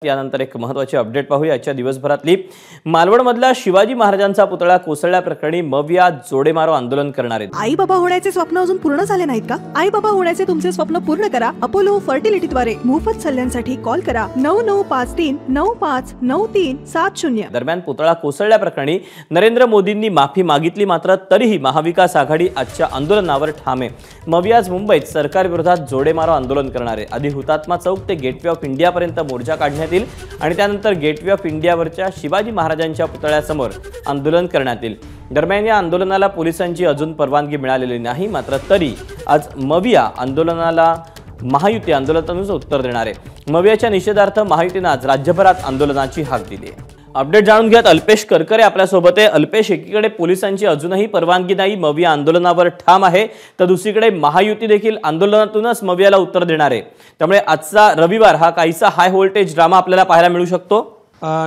यानंतर एक महत्त्वाची अपडेट पाहूया आजच्या दिवसभरातली। मालवणमधला शिवाजी महाराजांचा पुतळा कोसळल्याप्रकरणी मविया जोडेमारो आंदोलन करणार आहेत। आई बाबा होण्याचे स्वप्न अजून पूर्ण झाले नाहीत का? आई बाबा होण्याचे तुमचे स्वप्न पूर्ण करा अपोलो फर्टिलिटीद्वारे। मोफत सल्ल्यांसाठी कॉल करा 9953959370। दरम्यान पुतळा कोसळल्याप्रकरणी नरेंद्र मोदींनी माफी मागितली, मात्र तरीही महाविकास आघाडी आजच्या आंदोलनावर ठाम आहे। मविया आज मुंबईत सरकार विरोधात जोडेमारो आंदोलन करणार आहे। आधी हुतात्मा चौक ते गेटवे ऑफ इंडिया पर्यंत मोर्चा काढण्यात येईल आणि त्यानंतर गेटवे ऑफ इंडियावरच्या शिवाजी महाराजांच्या पुतळ्यासमोर आंदोलन करण्यात येईल। दरम्यान या आंदोलनाला पोलिसांची अजून परवानगी मिळालेली नाही, मात्र तरी आज मविया आंदोलनाला महायुती आंदोलनातूनच उत्तर देणार आहे। मवियाच्या निषेधार्थ महायुतीने आज राज्यभरात आंदोलनाची हाक दिली आहे। अपडेट जाणून घ्यात अल्पेश करकरे आपल्या सोबत आहे। अल्पेश, एकीकडे पोलिसांची अजूनही परवानगी नाही, मविया आंदोलनावर ठाम आहे, तर दुसरीकडे महायुती देखील आंदोलनातूनच मवियाला उत्तर देणार आहे। त्यामुळे आजचा रविवार हा काहीसा हाय व्होल्टेज ड्रामा आपल्याला पाहायला मिळू शकतो।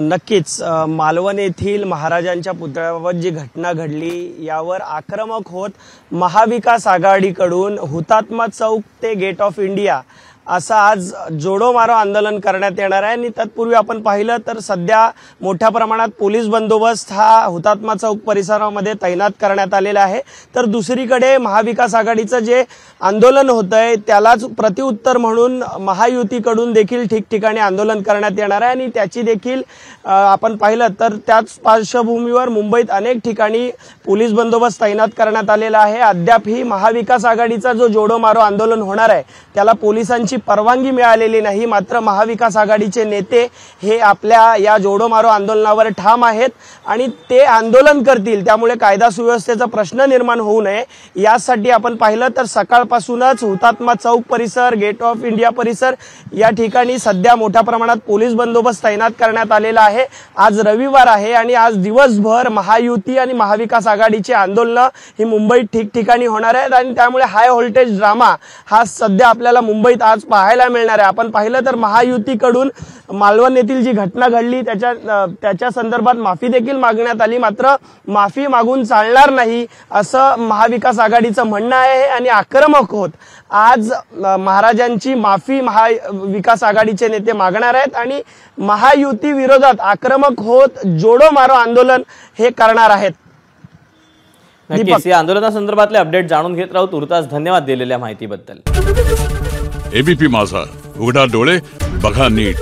नक्कीच मालवण येथील महाराजांच्या पुतळ्यावर जी घटना घडली यावर आक्रमक होत महाविकास आघाडीकडून हुतात्मा चौक ते गेट ऑफ इंडिया असं आज जोडो मारो आंदोलन करण्यात येणार आहे। आणि तत्पूर्वी आपण पाहिलं तर सध्या मोठ्या प्रमाणात पोलीस बंदोबस्त हा हुतात्मा चौक परिसरामध्ये तैनात करण्यात आलेला आहे। तर दुसरीकडे महाविकास आघाडीचं जे आंदोलन होतंय त्यालाच प्रत्युत्तर म्हणून महायुतीकडून देखील ठिकठिकाणी आंदोलन करण्यात येणार आहे। आणि त्याची देखील आपण पाहिलं तर त्याच पार्श्वभूमीवर मुंबईत अनेक ठिकाणी पोलीस बंदोबस्त तैनात करण्यात आलेला आहे। अद्याप ही महाविकास आघाडीचा जो जोडो मारो आंदोलन होणार आहे त्याला पोलिसांची परवानगी मिळालेली नाही, मात्र महाविकास आघाडीचे नेते हे आपल्या या जोडो मारो आंदोलनावर ठाम आहेत आणि ते आंदोलन करतील। त्यामुळे कायदा सुव्यवस्थेचा प्रश्न निर्माण होऊ नये यासाठी आपण पाहिलं तर सकाळपासूनच हुतात्मा चौक परिसर, गेट ऑफ इंडिया परिसर या ठिकाणी सध्या मोठ्या प्रमाणात पोलीस बंदोबस्त तैनात करण्यात आलेला आहे। आज रविवार आहे आणि आज दिवसभर महायुती आणि महाविकास आघाडीची आंदोलनं ही मुंबईत ठिकठिकाणी होणार आहेत आणि त्यामुळे हाय व्होल्टेज ड्रामा हा सध्या आपल्याला मुंबईत आज पाहायला मिळणार आहे। आपण पाहिलं तर महायुतीकडून मालवण येथील जी घटना घडली त्याच्या संदर्भात माफी देखील मागण्यात आली, मात्र माफी मागून चालणार नाही असं महाविकास आघाडीचं म्हणणं आहे आणि आक्रमक होत आज महाराजांची माफी महाविकास आघाडीचे नेते मागणार आहेत आणि महायुती विरोधात आक्रमक होत जोडो मारो आंदोलन हे करणार आहेत। नक्कीच या आंदोलनासंदर्भातले अपडेट जाणून घेत राहू। तुर्तास धन्यवाद दिलेल्या माहितीबद्दल। एबीपी माझा, उघडा डोळे बघा नीट।